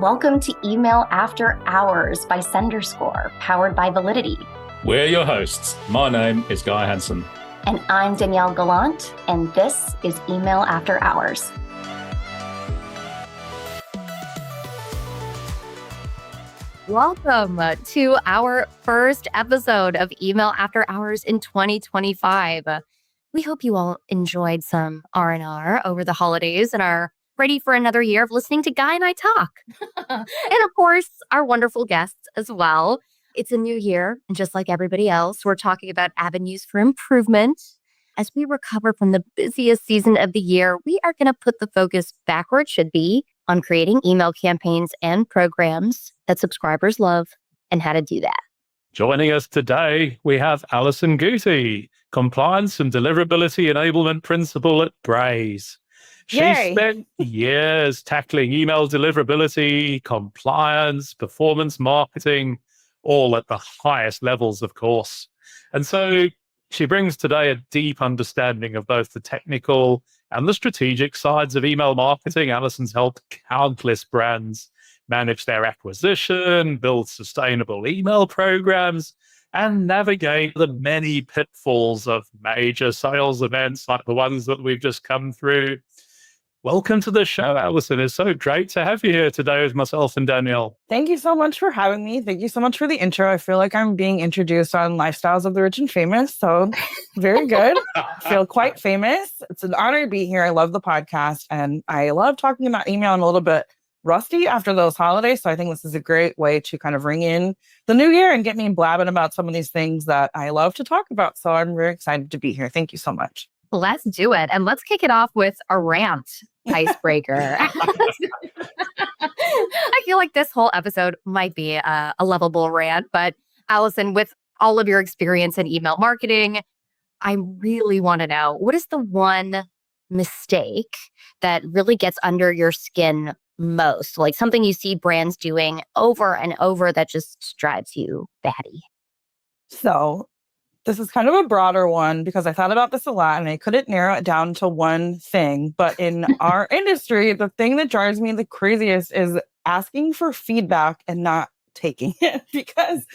Welcome to Email After Hours by SenderScore, powered by Validity. We're your hosts. My name is Guy Hansen. And I'm Danielle Gallant, and this is Email After Hours. Welcome to our first episode of Email After Hours in 2025. We hope you all enjoyed some R&R over the holidays and are ready for another year of listening to Guy and I talk. And of course, our wonderful guests as well. It's a new year, and just like everybody else, we're talking about avenues for improvement. As we recover from the busiest season of the year, we are going to put the focus back where it should be on creating email campaigns and programs that subscribers love and how to do that. Joining us today, we have Alison Gootee, Compliance and Deliverability Enablement Principal at Braze. She spent years tackling email deliverability, compliance, performance marketing, all at the highest levels, of course. And so she brings today a deep understanding of both the technical and the strategic sides of email marketing. Alison's helped countless brands manage their acquisition, build sustainable email programs, and navigate the many pitfalls of major sales events like the ones that we've just come through. Welcome to the show, Alison. It's so great to have you here today with myself and Danielle. Thank you so much for having me. Thank you so much for the intro. I feel like I'm being introduced on Lifestyles of the Rich and Famous. So very good. I feel quite famous. It's an honor to be here. I love the podcast and I love talking about email. I'm a little bit rusty after those holidays. So I think this is a great way to kind of ring in the new year and get me blabbing about some of these things that I love to talk about. So I'm very excited to be here. Thank you so much. Let's do it. And let's kick it off with a rant icebreaker. I feel like this whole episode might be a lovable rant, but Alison, with all of your experience in email marketing, I really want to know, what is the one mistake that really gets under your skin most? Like something you see brands doing over and over that just drives you batty. So this is kind of a broader one because I thought about this a lot and I couldn't narrow it down to one thing. But in our industry, the thing that drives me the craziest is asking for feedback and not taking it. Because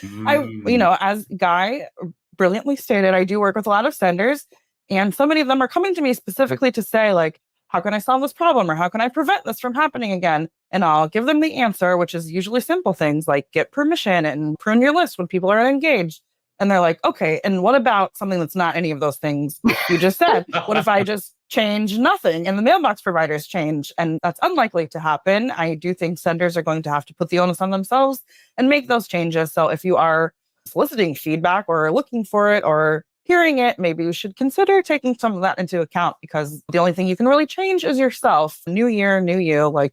as Guy brilliantly stated, I do work with a lot of senders and so many of them are coming to me specifically to say, like, how can I solve this problem? Or how can I prevent this from happening again? And I'll give them the answer, which is usually simple things like get permission and prune your list when people are engaged. And they're like, okay, and what about something that's not any of those things you just said? What if I just change nothing and the mailbox providers change? And that's unlikely to happen. I do think senders are going to have to put the onus on themselves and make those changes. So if you are soliciting feedback or looking for it or hearing it, maybe you should consider taking some of that into account because the only thing you can really change is yourself. New year, new you, like,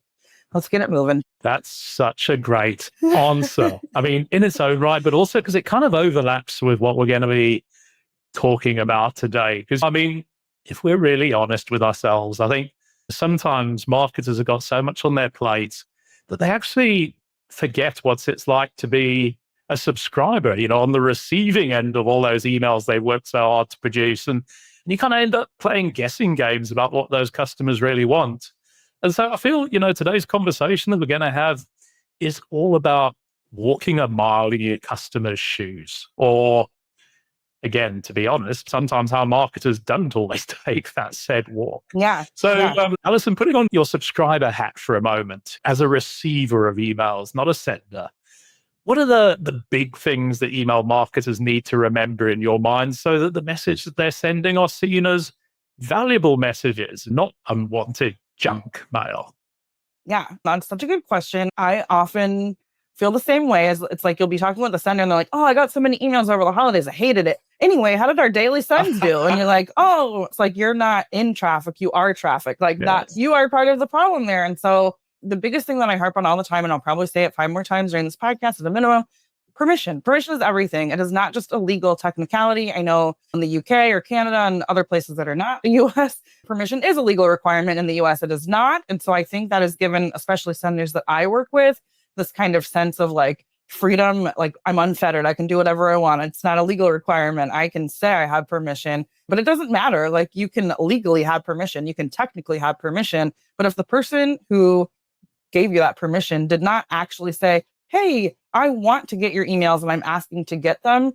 let's get it moving. That's such a great answer. I mean, in its own right, but also because it kind of overlaps with what we're going to be talking about today. Because, I mean, if we're really honest with ourselves, I think sometimes marketers have got so much on their plate that they actually forget what it's like to be a subscriber, on the receiving end of all those emails they worked so hard to produce. And you kind of end up playing guessing games about what those customers really want. And so I feel, today's conversation that we're going to have is all about walking a mile in your customer's shoes. Or, again, to be honest, sometimes our marketers don't always take that said walk. Yeah. So, Alison, putting on your subscriber hat for a moment, as a receiver of emails, not a sender, what are the big things that email marketers need to remember in your mind so that the message that they're sending are seen as valuable messages, not unwanted junk mail? Yeah, that's such a good question. I often feel the same way as it's like you'll be talking with the sender and they're like, oh, I got so many emails over the holidays. I hated it. Anyway, how did our daily sends do? And you're like, oh, it's like you're not in traffic. You are traffic. Like that, you are part of the problem there. And so the biggest thing that I harp on all the time, and I'll probably say it 5 more times during this podcast at a minimum, permission. Permission is everything. It is not just a legal technicality. I know in the UK or Canada and other places that are not the US, permission is a legal requirement. In the US, it is not. And so I think that is given, especially senders that I work with, this kind of sense of like freedom, like I'm unfettered. I can do whatever I want. It's not a legal requirement. I can say I have permission, but it doesn't matter. Like you can legally have permission. You can technically have permission. But if the person who gave you that permission did not actually say, hey, I want to get your emails and I'm asking to get them,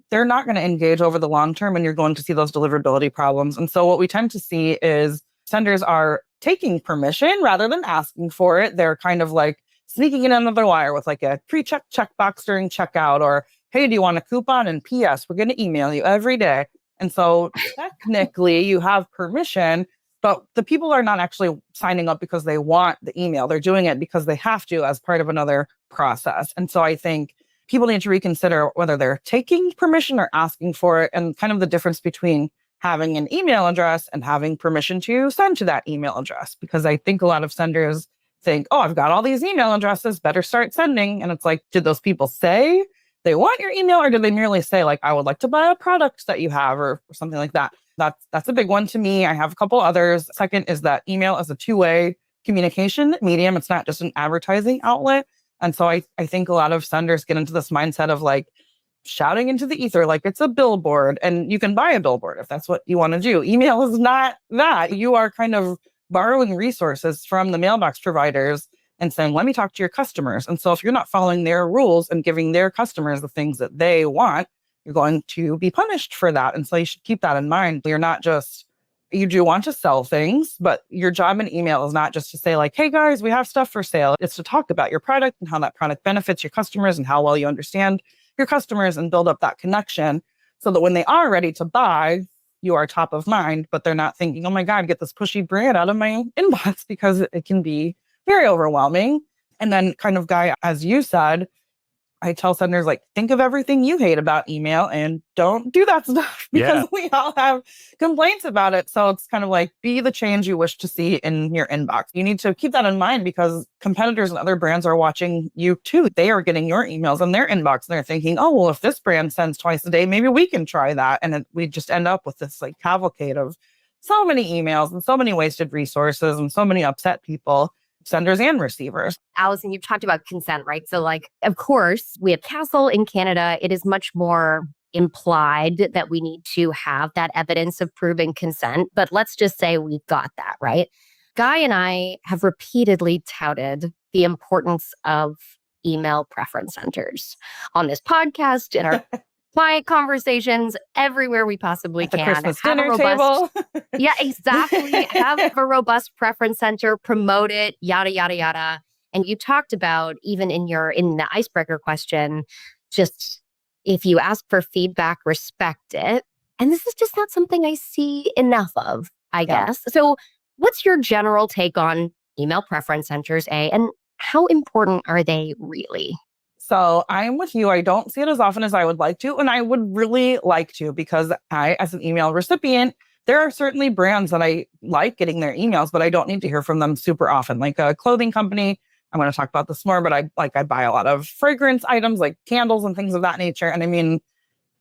they're not going to engage over the long term and you're going to see those deliverability problems. And so what we tend to see is senders are taking permission rather than asking for it. They're kind of like sneaking in under the wire with like a pre-check checkbox during checkout, or, hey, do you want a coupon? And P.S., we're going to email you every day. And so technically you have permission, but the people are not actually signing up because they want the email. They're doing it because they have to as part of another process. And so I think people need to reconsider whether they're taking permission or asking for it, and kind of the difference between having an email address and having permission to send to that email address. Because I think a lot of senders think, oh, I've got all these email addresses, better start sending. And it's like, did those people say they want your email, or did they merely say like, I would like to buy a product that you have, or something like that? That's a big one to me. I have a couple others. Second is that email is a two-way communication medium. It's not just an advertising outlet. And so I think a lot of senders get into this mindset of like shouting into the ether, like it's a billboard, and you can buy a billboard if that's what you want to do. Email is not that. You are kind of borrowing resources from the mailbox providers and saying, let me talk to your customers. And so if you're not following their rules and giving their customers the things that they want, you're going to be punished for that. And so you should keep that in mind. You do want to sell things, but your job in email is not just to say like, hey guys, we have stuff for sale. It's to talk about your product and how that product benefits your customers and how well you understand your customers and build up that connection so that when they are ready to buy, you are top of mind, but they're not thinking, oh my God, get this pushy brand out of my inbox, because it can be very overwhelming. And then kind of, Guy, as you said, I tell senders, like, think of everything you hate about email and don't do that stuff, because we all have complaints about it. So it's kind of like, be the change you wish to see in your inbox. You need to keep that in mind, because competitors and other brands are watching you too. They are getting your emails in their inbox and they're thinking, oh, well, if this brand sends twice a day, maybe we can try that. And we just end up with this like cavalcade of so many emails and so many wasted resources and so many upset people, senders and receivers. Alison, you've talked about consent, right? So like, of course, we have Castle in Canada. It is much more implied that we need to have that evidence of proven consent. But let's just say we've got that, right? Guy and I have repeatedly touted the importance of email preference centers on this podcast, in our client conversations, everywhere we possibly At the can. Christmas dinner table. Yeah, exactly. Have a robust preference center, promote it, yada, yada, yada. And you talked about, even in the icebreaker question, just if you ask for feedback, respect it. And this is just not something I see enough of, I guess. So what's your general take on email preference centers, and how important are they really? So I'm with you. I don't see it as often as I would like to. And I would really like to, because I, as an email recipient, there are certainly brands that I like getting their emails, but I don't need to hear from them super often. Like a clothing company, I'm going to talk about this more, but I buy a lot of fragrance items like candles and things of that nature. And I mean,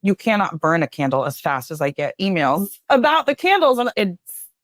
you cannot burn a candle as fast as I get emails about the candles. And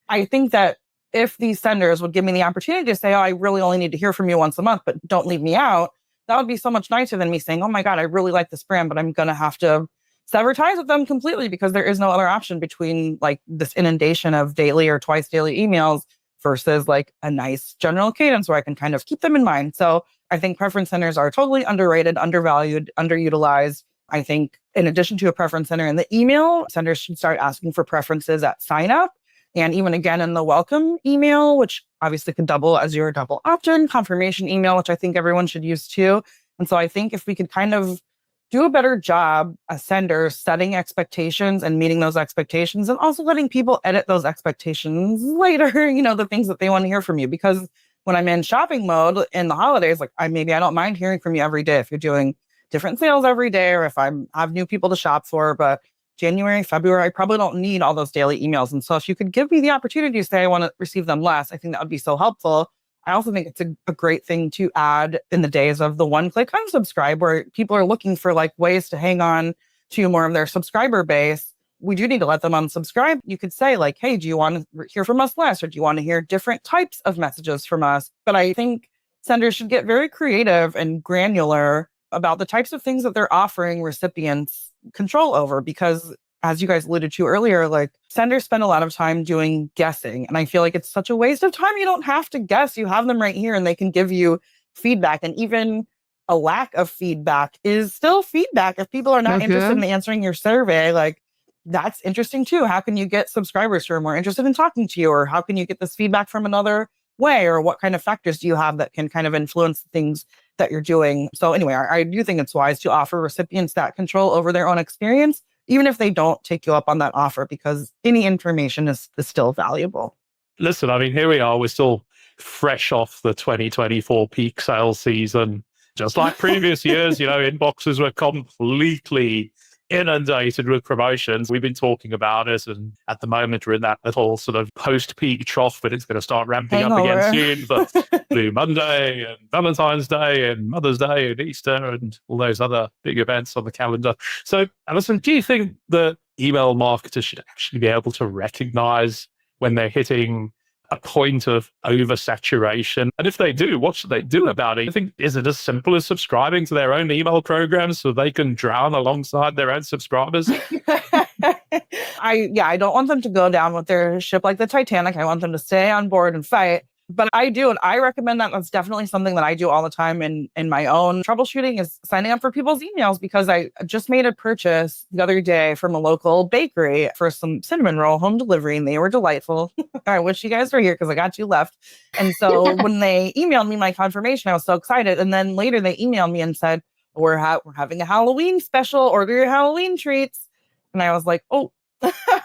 I think that if these senders would give me the opportunity to say, oh, I really only need to hear from you once a month, but don't leave me out, that would be so much nicer than me saying, oh my God, I really like this brand, but I'm going to have to sever ties with them completely, because there is no other option between like this inundation of daily or twice daily emails versus like a nice general cadence where I can kind of keep them in mind. So I think preference centers are totally underrated, undervalued, underutilized. I think in addition to a preference center in the email, senders should start asking for preferences at sign up. And even again in the welcome email, which obviously could double as your double opt-in confirmation email, which I think everyone should use too. And so I think if we could kind of do a better job as senders setting expectations and meeting those expectations, and also letting people edit those expectations later, the things that they want to hear from you. Because when I'm in shopping mode in the holidays, like I don't mind hearing from you every day if you're doing different sales every day, or if I have new people to shop for. But January, February, I probably don't need all those daily emails. And so if you could give me the opportunity to say I want to receive them less, I think that would be so helpful. I also think it's a great thing to add in the days of the one-click unsubscribe, where people are looking for like ways to hang on to more of their subscriber base. We do need to let them unsubscribe. You could say like, hey, do you want to hear from us less? Or do you want to hear different types of messages from us? But I think senders should get very creative and granular about the types of things that they're offering recipients control over, because as you guys alluded to earlier, like senders spend a lot of time doing guessing. And I feel like it's such a waste of time. You don't have to guess. You have them right here and they can give you feedback. And even a lack of feedback is still feedback. If people are not interested in answering your survey, like that's interesting too. How can you get subscribers who are more interested in talking to you? Or how can you get this feedback from another way? Or what kind of factors do you have that can kind of influence things that you're doing? So anyway, I do think it's wise to offer recipients that control over their own experience, even if they don't take you up on that offer, because any information is still valuable. Listen, I mean, here we are. We're still fresh off the 2024 peak sales season. Just like previous years, inboxes were completely inundated with promotions. We've been talking about it, and at the moment we're in that little sort of post-peak trough, but it's going to start ramping up again soon. But Blue Monday and Valentine's Day and Mother's Day and Easter and all those other big events on the calendar. So, Alison, do you think that email marketers should actually be able to recognize when they're hitting a point of oversaturation? And if they do, what should they do about it? I think, is it as simple as subscribing to their own email programs so they can drown alongside their own subscribers? I don't want them to go down with their ship like the Titanic. I want them to stay on board and fight. But I do, and I recommend that. That's definitely something that I do all the time in my own troubleshooting, is signing up for people's emails, because I just made a purchase the other day from a local bakery for some cinnamon roll home delivery, and they were delightful. I wish you guys were here because I got you left. And so when they emailed me my confirmation, I was so excited. And then later they emailed me and said, we're having a Halloween special, order your Halloween treats. And I was like, oh,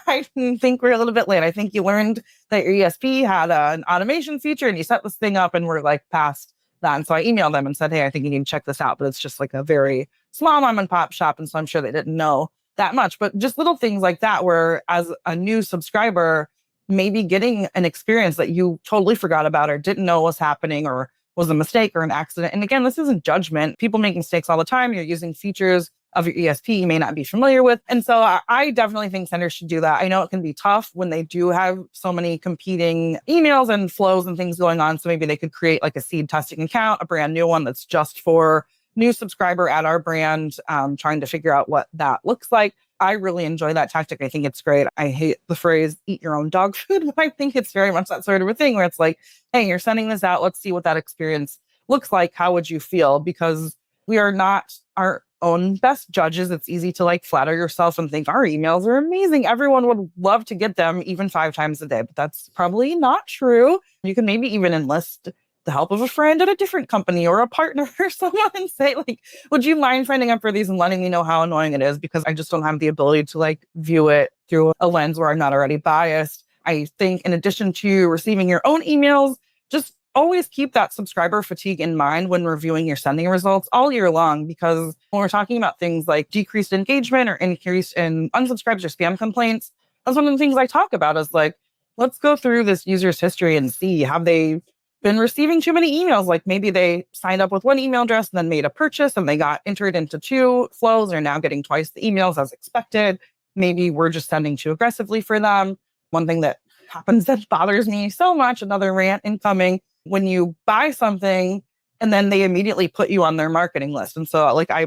I think we're a little bit late. I think you learned that your ESP had an automation feature and you set this thing up and we're like past that. And so I emailed them and said, hey, I think you need to check this out. But it's just like a very small mom and pop shop. And so I'm sure they didn't know that much. But just little things like that, where as a new subscriber, maybe getting an experience that you totally forgot about or didn't know was happening or was a mistake or an accident. And again, this isn't judgment. People make mistakes all the time. You're using features of your ESP you may not be familiar with. And so I definitely think senders should do that. I know it can be tough when they do have so many competing emails and flows and things going on. So maybe they could create like a seed testing account, a brand new one that's just for new subscriber at our brand, trying to figure out what that looks like. I really enjoy that tactic. I think it's great. I hate the phrase eat your own dog food, but I think it's very much that sort of a thing where it's like, hey, you're sending this out. Let's see what that experience looks like. How would you feel? Because we are not our own best judges. It's easy to like flatter yourself and think our emails are amazing. Everyone would love to get them even 5 times a day, but that's probably not true. You can maybe even enlist the help of a friend at a different company or a partner or someone and say like, would you mind signing up for these and letting me know how annoying it is? Because I just don't have the ability to like view it through a lens where I'm not already biased. I think in addition to receiving your own emails, just always keep that subscriber fatigue in mind when reviewing your sending results all year long, because when we're talking about things like decreased engagement or increase in unsubscribes or spam complaints, that's one of the things I talk about is like, let's go through this user's history and see, have they been receiving too many emails? Like maybe they signed up with one email address and then made a purchase and they got entered into 2 flows, are now getting twice the emails as expected. Maybe we're just sending too aggressively for them. One thing that happens that bothers me so much, another rant incoming, when you buy something and then they immediately put you on their marketing list. And so like I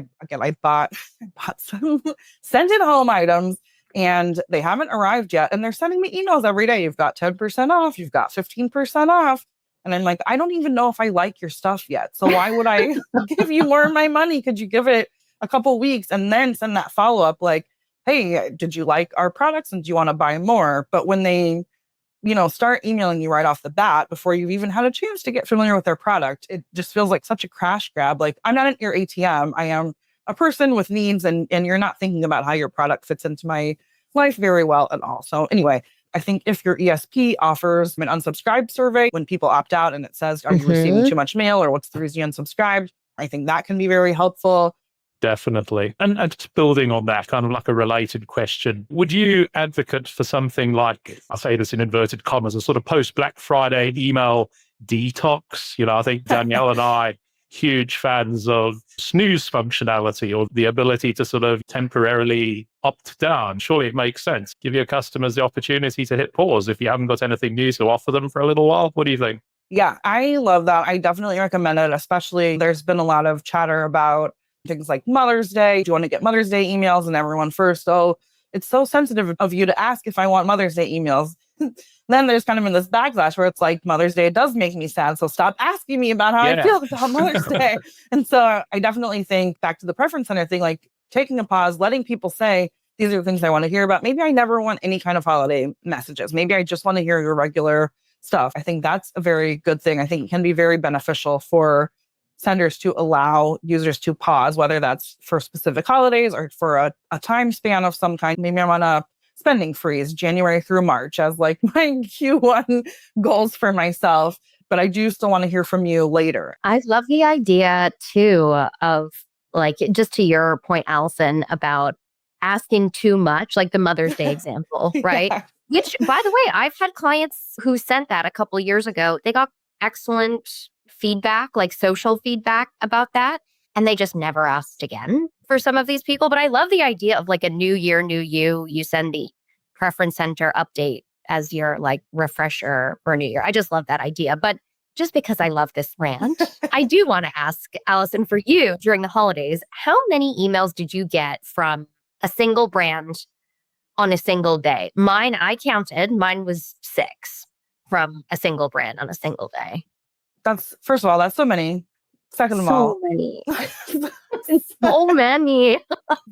bought some sent it home items and they haven't arrived yet. And they're sending me emails every day. You've got 10% off. You've got 15% off. And I'm like, I don't even know if I like your stuff yet. So why would I give you more of my money? Could you give it a couple weeks and then send that follow-up like, hey, did you like our products and do you want to buy more? But when they start emailing you right off the bat before you've even had a chance to get familiar with their product, it just feels like such a crash grab. Like, I'm not at your ATM. I am a person with needs, and you're not thinking about how your product fits into my life very well at all. So anyway, I think if your ESP offers an unsubscribe survey when people opt out and it says, are you receiving too much mail or what's the reason you unsubscribed? I think that can be very helpful. Definitely. And just building on that, kind of like a related question, would you advocate for something like, I'll say this in inverted commas, a sort of post-Black Friday email detox? I think Danielle and I, huge fans of snooze functionality or the ability to sort of temporarily opt down. Surely it makes sense. Give your customers the opportunity to hit pause if you haven't got anything new to offer them for a little while. What do you think? Yeah, I love that. I definitely recommend it, especially there's been a lot of chatter about things like Mother's Day. Do you want to get Mother's Day emails? And everyone first, it's so sensitive of you to ask if I want Mother's Day emails. Then there's kind of in this backlash where it's like, Mother's Day does make me sad. So stop asking me about how I feel about Mother's Day. And so I definitely think back to the preference center thing, like taking a pause, letting people say, these are the things I want to hear about. Maybe I never want any kind of holiday messages. Maybe I just want to hear your regular stuff. I think that's a very good thing. I think it can be very beneficial for senders to allow users to pause, whether that's for specific holidays or for a time span of some kind. Maybe I'm on a spending freeze January through March as like my Q1 goals for myself, but I do still want to hear from you later. I love the idea too of like, just to your point, Alison, about asking too much, like the Mother's Day example, right? Yeah. Which, by the way, I've had clients who sent that a couple of years ago. They got excellent feedback, like social feedback about that. And they just never asked again for some of these people. But I love the idea of like a new year, new you. You send the preference center update as your like refresher for a new year. I just love that idea. But just because I love this rant, I do want to ask, Alison, for you during the holidays, how many emails did you get from a single brand on a single day? Mine, I counted. Mine was 6 from a single brand on a single day. That's, first of all, that's so many. Second of all, so many.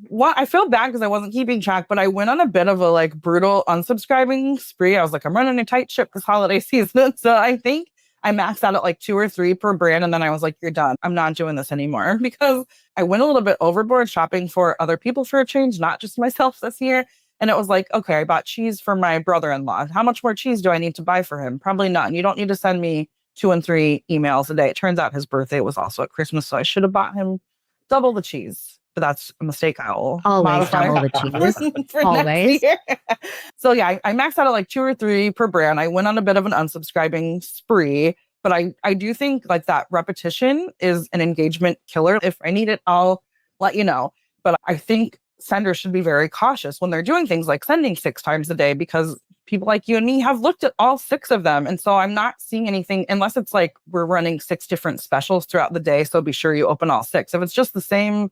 Well, I feel bad because I wasn't keeping track, but I went on a bit of a like brutal unsubscribing spree. I was like, I'm running a tight ship this holiday season. So I think I maxed out at like 2 or 3 per brand. And then I was like, you're done. I'm not doing this anymore, because I went a little bit overboard shopping for other people for a change, not just myself this year. And it was like, okay, I bought cheese for my brother-in-law. How much more cheese do I need to buy for him? Probably none. You don't need to send me 2 and 3 emails a day. It turns out his birthday was also at Christmas, so I should have bought him double the cheese. But that's a mistake I will always modify double the cheese. for Always. next year. So yeah, I maxed out at like 2 or 3 per brand. I went on a bit of an unsubscribing spree, but I do think like that repetition is an engagement killer. If I need it, I'll let you know. But I think senders should be very cautious when they're doing things like sending 6 times a day, because people like you and me have looked at all 6 of them. And so I'm not seeing anything, unless it's like we're running 6 different specials throughout the day. So be sure you open all 6. If it's just the same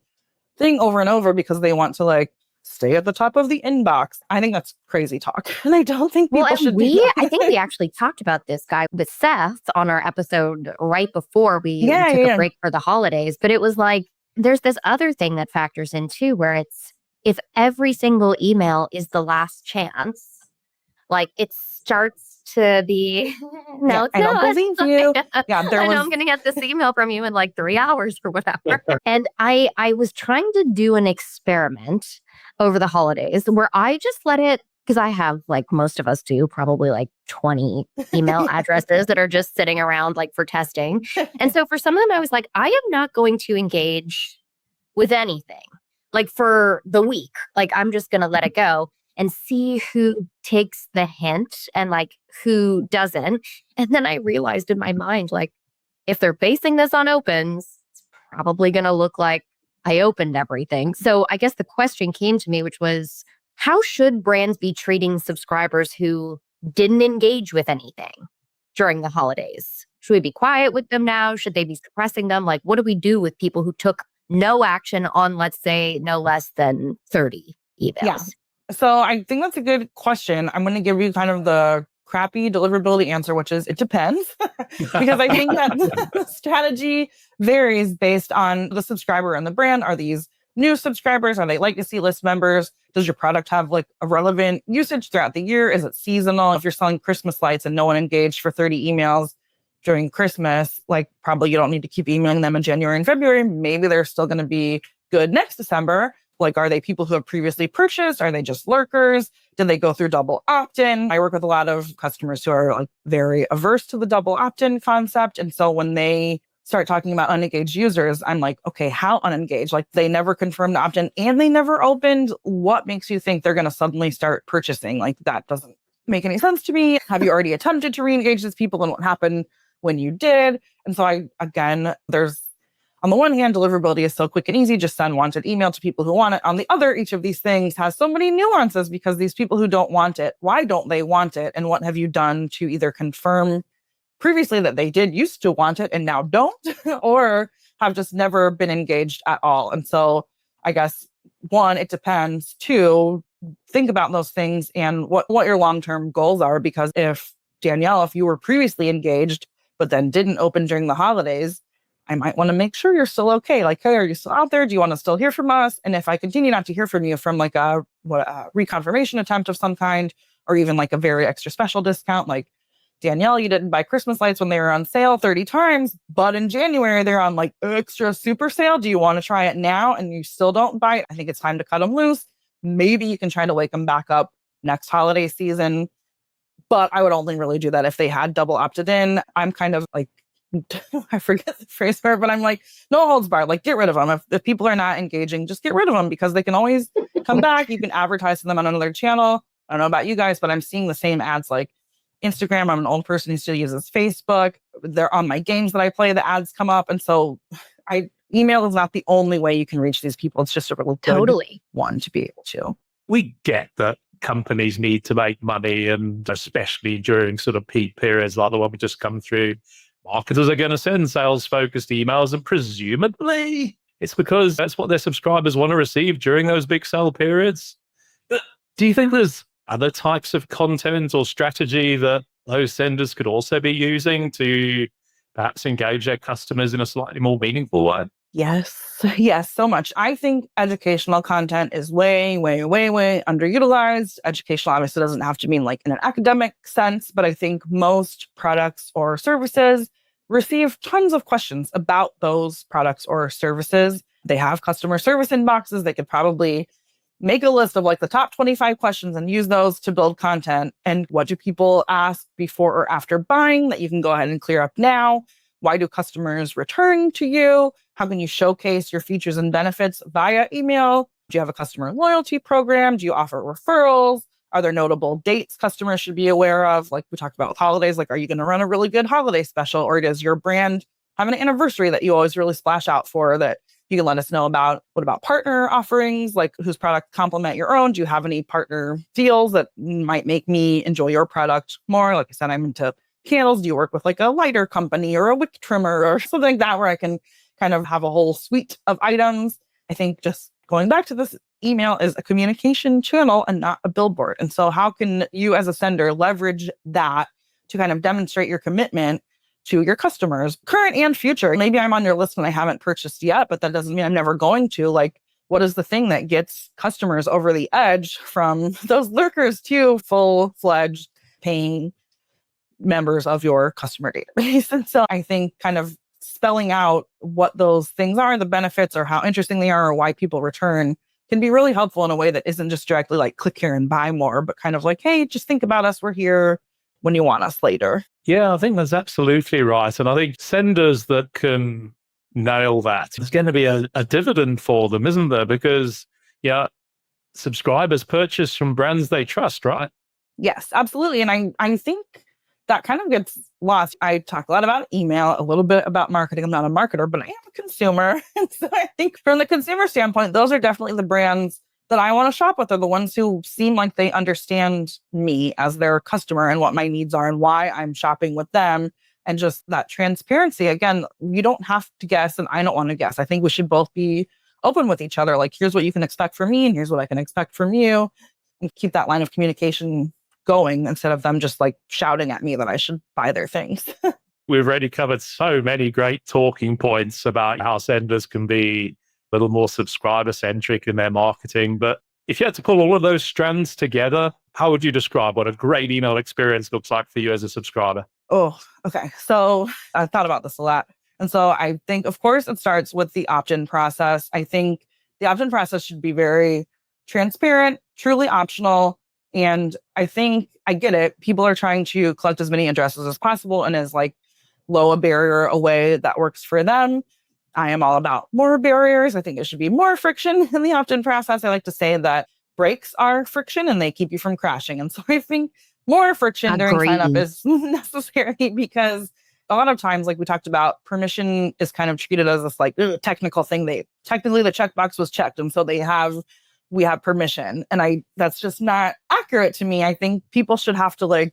thing over and over because they want to like stay at the top of the inbox, I think that's crazy talk. And I don't think people should do that. I think we actually talked about this guy with Seth on our episode right before we took a break for the holidays. But it was like, there's this other thing that factors in too, where it's, if every single email is the last chance, like it starts to be, no, it's I don't believe you. Yeah, I know I'm going to get this email from you in like 3 hours or whatever. And I was trying to do an experiment over the holidays where I just let it, because I have, like most of us do, probably like 20 email addresses that are just sitting around like for testing. And so for some of them, I was like, I am not going to engage with anything like for the week. Like I'm just going to let it go and see who takes the hint and like who doesn't. And then I realized in my mind, like, if they're basing this on opens, it's probably going to look like I opened everything. So I guess the question came to me, which was, how should brands be treating subscribers who didn't engage with anything during the holidays? Should we be quiet with them now? Should they be suppressing them? Like, what do we do with people who took no action on, let's say, no less than 30 emails? Yeah. So I think that's a good question. I'm going to give you kind of the crappy deliverability answer, which is it depends. Because I think that the strategy varies based on the subscriber and the brand. Are these new subscribers? Are they legacy list members? Does your product have like a relevant usage throughout the year? Is it seasonal? If you're selling Christmas lights and no one engaged for 30 emails during Christmas, like probably you don't need to keep emailing them in January and February. Maybe they're still going to be good next December. Like, are they people who have previously purchased? Are they just lurkers? Did they go through double opt-in? I work with a lot of customers who are like very averse to the double opt-in concept. And so when they start talking about unengaged users, I'm like, okay, how unengaged? Like they never confirmed the opt-in and they never opened. What makes you think they're going to suddenly start purchasing? Like that doesn't make any sense to me. Have you already attempted to re-engage these people, and what happened when you did? And so there's, on the one hand, deliverability is so quick and easy. Just send wanted email to people who want it. On the other, each of these things has so many nuances, because these people who don't want it, why don't they want it? And what have you done to either confirm previously that they did used to want it and now don't, or have just never been engaged at all? And so I guess 1, it depends. 2, think about those things and what your long-term goals are. Because if Danielle, if you were previously engaged, but then didn't open during the holidays, I might want to make sure you're still okay. Like, hey, are you still out there? Do you want to still hear from us? And if I continue not to hear from you from like a reconfirmation attempt of some kind, or even like a very extra special discount, like Danielle, you didn't buy Christmas lights when they were on sale 30 times, but in January they're on like extra super sale. Do you want to try it now? And you still don't buy it? I think it's time to cut them loose. Maybe you can try to wake them back up next holiday season. But I would only really do that if they had double opted in. I'm kind of like, I forget the phrase for it, but I'm like, no holds barred. Like, get rid of them. If people are not engaging, just get rid of them, because they can always come back. You can advertise to them on another channel. I don't know about you guys, but I'm seeing the same ads like Instagram. I'm an old person who still uses Facebook. They're on my games that I play. The ads come up. And so email is not the only way you can reach these people. It's just a really good one to be able to. We get that companies need to make money, and especially during sort of peak periods like the one we just come through, marketers are going to send sales-focused emails, and presumably it's because that's what their subscribers want to receive during those big sale periods. But do you think there's other types of content or strategy that those senders could also be using to perhaps engage their customers in a slightly more meaningful way? Yes, so much. I think educational content is way underutilized. Educational obviously doesn't have to mean like in an academic sense, but I think most products or services receive tons of questions about those products or services. They have customer service inboxes. They could probably make a list of like the top 25 questions and use those to build content. And what do people ask before or after buying that you can go ahead and clear up now? Why do customers return to you? How can you showcase your features and benefits via email? Do you have a customer loyalty program? Do you offer referrals? Are there notable dates customers should be aware of? Like we talked about with holidays, like, are you going to run a really good holiday special? Or does your brand have an anniversary that you always really splash out for that you can let us know about? What about partner offerings? Like, whose product complement your own? Do you have any partner deals that might make me enjoy your product more? Like I said, I'm into candles. Do you work with like a lighter company or a wick trimmer or something like that, where I can kind of have a whole suite of items? I think just going back to this, email is a communication channel and not a billboard. And so how can you as a sender leverage that to kind of demonstrate your commitment to your customers, current and future? Maybe I'm on your list and I haven't purchased yet, but that doesn't mean I'm never going to. Like, what is the thing that gets customers over the edge from those lurkers to full-fledged paying members of your customer database? And so I think kind of spelling out what those things are, the benefits, or how interesting they are, or why people return, can be really helpful in a way that isn't just directly like click here and buy more, but kind of like, hey, just think about us. We're here when you want us later. Yeah, I think that's absolutely right. And I think senders that can nail that, there's going to be a dividend for them, isn't there? Because, subscribers purchase from brands they trust, right? Yes, absolutely. And I think that kind of gets lost. I talk a lot about email, a little bit about marketing. I'm not a marketer, but I am a consumer. And so I think from the consumer standpoint, those are definitely the brands that I want to shop with, are the ones who seem like they understand me as their customer and what my needs are and why I'm shopping with them. And just that transparency. Again, you don't have to guess, and I don't want to guess. I think we should both be open with each other. Like, here's what you can expect from me, and here's what I can expect from you, and keep that line of communication going instead of them just like shouting at me that I should buy their things. We've already covered so many great talking points about how senders can be a little more subscriber centric in their marketing. But if you had to pull all of those strands together, how would you describe what a great email experience looks like for you as a subscriber? Oh, okay. So I thought about this a lot. And so I think, of course, it starts with the opt-in process. I think the opt-in process should be very transparent, truly optional. And I think I get it. People are trying to collect as many addresses as possible and as like low a barrier a way that works for them. I am all about more barriers. I think it should be more friction in the opt-in process. I like to say that breaks are friction and they keep you from crashing. And so I think more friction during sign up is necessary, because a lot of times, like we talked about, permission is kind of treated as this like technical thing. Technically the checkbox was checked. And so we have permission. And that's just not accurate to me. I think people should have to like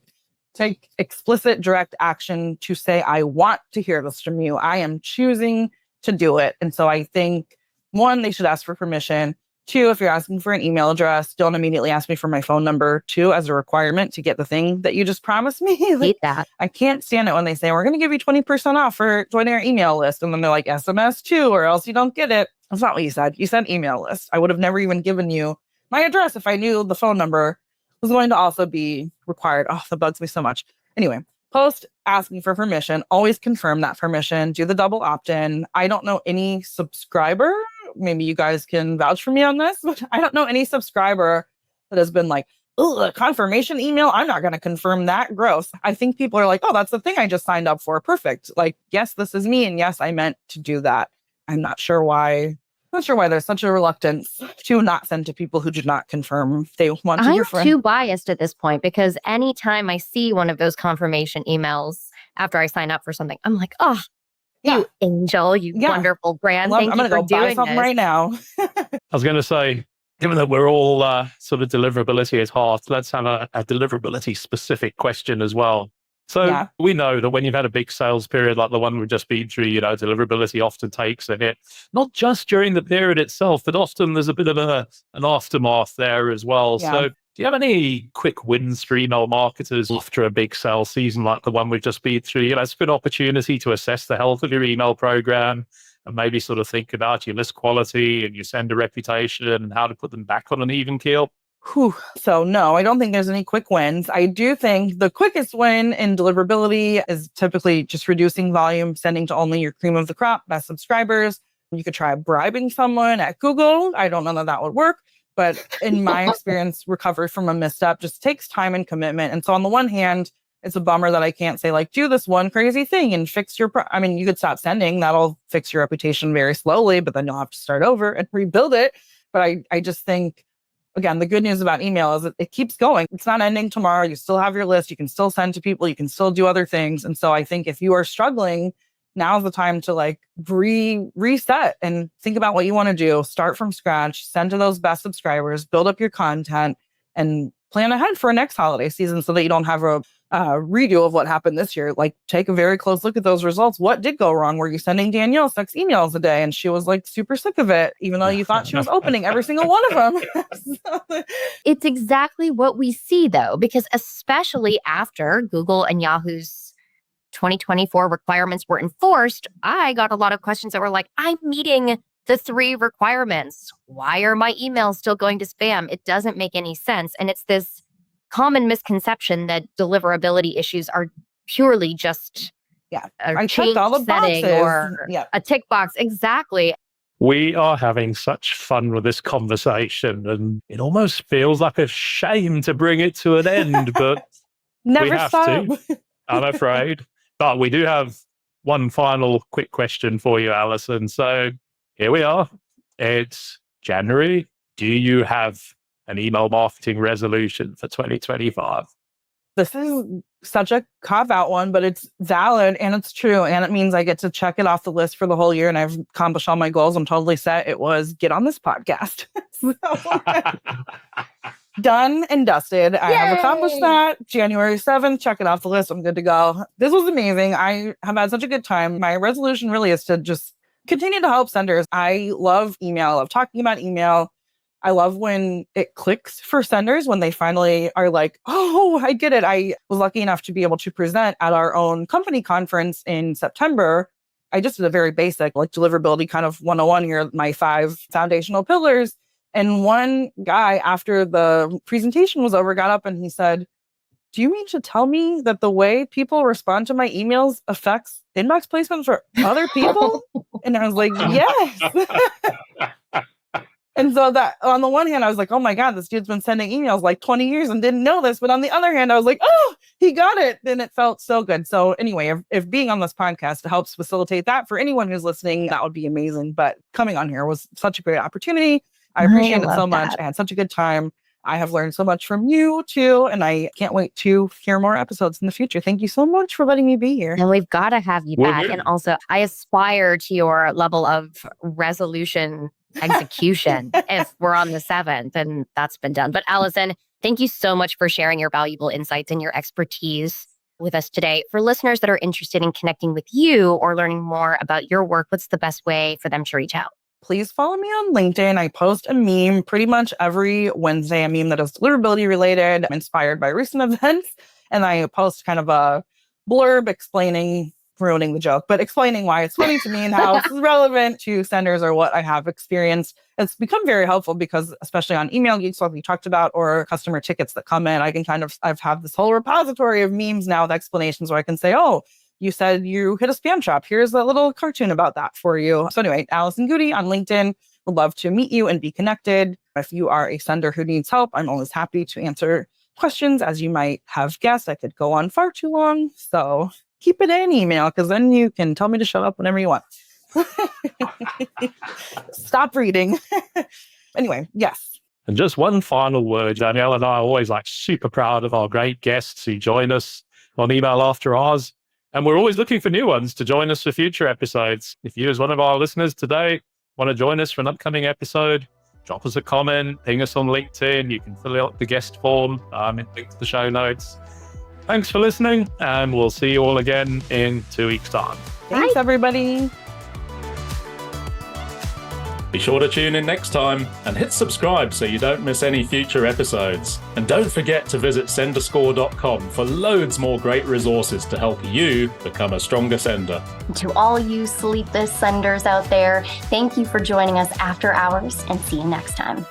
take explicit direct action to say, I want to hear this from you. I am choosing to do it. And so I think, one, they should ask for permission. 2, if you're asking for an email address, don't immediately ask me for my phone number, 2, as a requirement to get the thing that you just promised me. Hate that. I can't stand it when they say, we're going to give you 20% off for joining our email list. And then they're like, SMS 2, or else you don't get it. That's not what you said. You said email list. I would have never even given you my address if I knew the phone number was going to also be required. Oh, that bugs me so much. Anyway, post asking for permission. Always confirm that permission. Do the double opt-in. I don't know any subscriber. Maybe you guys can vouch for me on this, but I don't know any subscriber that has been like, oh, a confirmation email. I'm not going to confirm that. Gross. I think people are like, oh, that's the thing I just signed up for. Perfect. Like, yes, this is me. And yes, I meant to do that. I'm not sure why. Not sure why there's such a reluctance to not send to people who do not confirm they want to be your friend. I'm too biased at this point because anytime I see one of those confirmation emails after I sign up for something, I'm like, oh, you angel, you wonderful brand. Thank you for doing this. I'm going to go buy something right now. I was going to say, given that we're all sort of deliverability at heart, let's have a deliverability specific question as well. So we know that when you've had a big sales period like the one we've just been through, deliverability often takes a hit, not just during the period itself, but often there's a bit of an aftermath there as well. Yeah. So do you have any quick wins for email marketers after a big sales season like the one we've just been through? It's a good opportunity to assess the health of your email program and maybe sort of think about your list quality and your sender reputation and how to put them back on an even keel. So no, I don't think there's any quick wins. I do think the quickest win in deliverability is typically just reducing volume, sending to only your cream of the crop, best subscribers. You could try bribing someone at Google. I don't know that would work, but in my experience, recovery from a misstep just takes time and commitment. And so on the one hand, it's a bummer that I can't say like, do this one crazy thing and fix your, you could stop sending. That'll fix your reputation very slowly, but then you'll have to start over and rebuild it. But I just think, again, the good news about email is that it keeps going. It's not ending tomorrow. You still have your list. You can still send to people. You can still do other things. And so I think if you are struggling, now's the time to like reset and think about what you want to do. Start from scratch, send to those best subscribers, build up your content, and plan ahead for next holiday season so that you don't have a redo of what happened this year. Like, take a very close look at those results. What did go wrong? Were you sending Danielle 6 emails a day and she was like super sick of it, even though you thought she was opening every single one of them? It's exactly what we see, though, because especially after Google and Yahoo's 2024 requirements were enforced, I got a lot of questions that were like, I'm meeting the 3 requirements. Why are my emails still going to spam? It doesn't make any sense. And it's this common misconception that deliverability issues are purely just a change setting or a tick box. Exactly. We are having such fun with this conversation, and it almost feels like a shame to bring it to an end, but never we have to, I'm afraid. But we do have one final quick question for you, Alison. So here we are. It's January. Do you have an email marketing resolution for 2025? This is such a cop-out one, but it's valid and it's true. And it means I get to check it off the list for the whole year and I've accomplished all my goals. I'm totally set. It was get on this podcast. Done and dusted. I have accomplished that. January 7th, check it off the list. I'm good to go. This was amazing. I have had such a good time. My resolution really is to just continue to help senders. I love email. I love talking about email. I love when it clicks for senders, when they finally are like, oh, I get it. I was lucky enough to be able to present at our own company conference in September. I just did a very basic, like, deliverability kind of 101 here, my 5 foundational pillars. And one guy, after the presentation was over, got up and he said, do you mean to tell me that the way people respond to my emails affects inbox placement for other people? And I was like, yes. And so that, on the one hand, I was like, oh my God, this dude's been sending emails like 20 years and didn't know this. But on the other hand, I was like, oh, he got it. Then it felt so good. So anyway, if being on this podcast helps facilitate that for anyone who's listening, that would be amazing. But coming on here was such a great opportunity. I appreciate it so much. I had such a good time. I have learned so much from you too. And I can't wait to hear more episodes in the future. Thank you so much for letting me be here. And we've got to have you back. And also, I aspire to your level of resolution execution if we're on the 7th and that's been done. But Alison, thank you so much for sharing your valuable insights and your expertise with us today. For listeners that are interested in connecting with you or learning more about your work, what's the best way for them to reach out? please follow me on LinkedIn. I post a meme pretty much every Wednesday, a meme that is deliverability related, inspired by recent events. And I post kind of a blurb ruining the joke, but explaining why it's funny to me and how it's relevant to senders or what I have experienced. It's become very helpful because especially on Email Geeks, like we talked about, or customer tickets that come in, I've had this whole repository of memes now with explanations where I can say, oh, you said you hit a spam trap. Here's a little cartoon about that for you. So anyway, Alison Gootee on LinkedIn. Would love to meet you and be connected. If you are a sender who needs help, I'm always happy to answer questions. As you might have guessed, I could go on far too long. So keep it in email because then you can tell me to shut up whenever you want. Stop reading. Anyway, yes. And just one final word. Danielle and I are always super proud of our great guests who join us on Email After Hours. And we're always looking for new ones to join us for future episodes. If you, as one of our listeners today, want to join us for an upcoming episode, drop us a comment, ping us on LinkedIn. You can fill out the guest form, link to the show notes. Thanks for listening, and we'll see you all again in 2 weeks' time. Thanks, everybody. Be sure to tune in next time and hit subscribe so you don't miss any future episodes. And don't forget to visit senderscore.com for loads more great resources to help you become a stronger sender. To all you sleepless senders out there, thank you for joining us after hours, and see you next time.